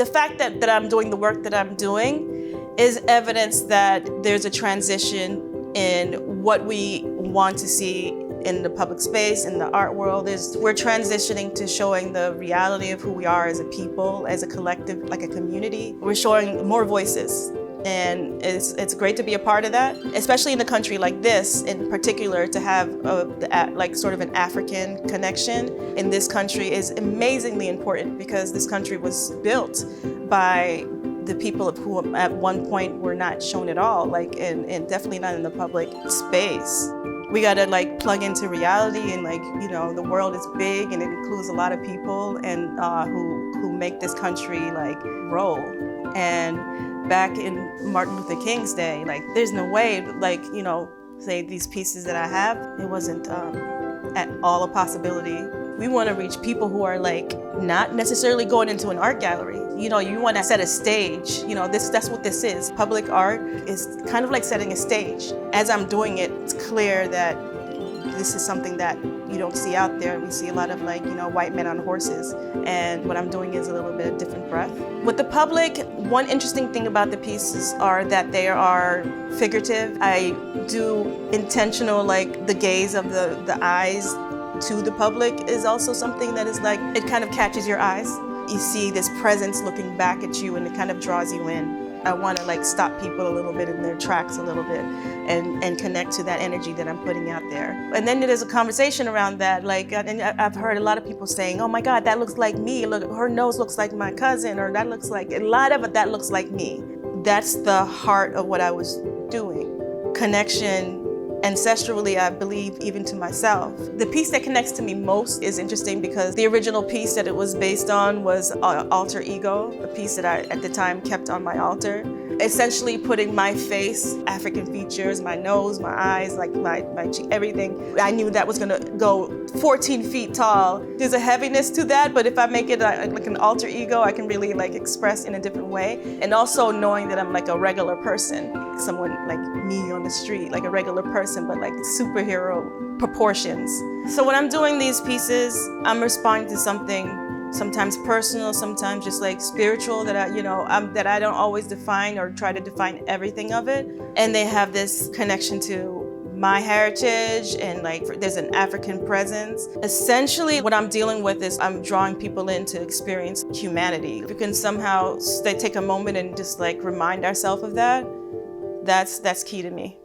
The fact that I'm doing the work that I'm doing is evidence that there's a transition in what we want to see in the public space, in the art world. We're transitioning to showing the reality of who we are as a people, as a collective, like a community. We're showing more voices. And it's great to be a part of that, especially in a country like this in particular. To have like sort of an African connection in this country is amazingly important, because this country was built by the people who at one point were not shown at all, like and definitely not in the public space. We gotta like plug into reality, and like, you know, the world is big and it includes a lot of people and who make this country like roll. And back in Martin Luther King's day, like there's no way, like, you know, say these pieces that I have, it wasn't at all a possibility. We want to reach people who are like not necessarily going into an art gallery. You know, you want to set a stage. You know, that's what this is. Public art is kind of like setting a stage. As I'm doing it, it's clear that this is something that you don't see out there. We see a lot of like, you know, white men on horses. And what I'm doing is a little bit of different breath. With the public, one interesting thing about the pieces are that they are figurative. I do intentional, like the gaze of the eyes to the public is also something that is like, it kind of catches your eyes. You see this presence looking back at you and it kind of draws you in. I want to like stop people a little bit in their tracks a little bit and connect to that energy that I'm putting out there. And then there's a conversation around that, like, and I've heard a lot of people saying, oh my God, that looks like me. Look, her nose looks like my cousin, or that looks like, a lot of it, that looks like me. That's the heart of what I was doing. Connection, ancestrally, I believe, even to myself. The piece that connects to me most is interesting because the original piece that it was based on was Alter Ego, a piece that I, at the time, kept on my altar. Essentially putting my face, African features, my nose, my eyes, like my cheek, everything. I knew that was gonna go 14 feet tall. There's a heaviness to that, but if I make it like an alter ego, I can really like express in a different way. And also knowing that I'm like a regular person, someone like me on the street, like a regular person, but like superhero proportions. So when I'm doing these pieces, I'm responding to something sometimes personal, sometimes just like spiritual that that I don't always define or try to define everything of it. And they have this connection to my heritage and like there's an African presence. Essentially what I'm dealing with is I'm drawing people in to experience humanity. If we can somehow take a moment and just like remind ourselves of that, that's key to me.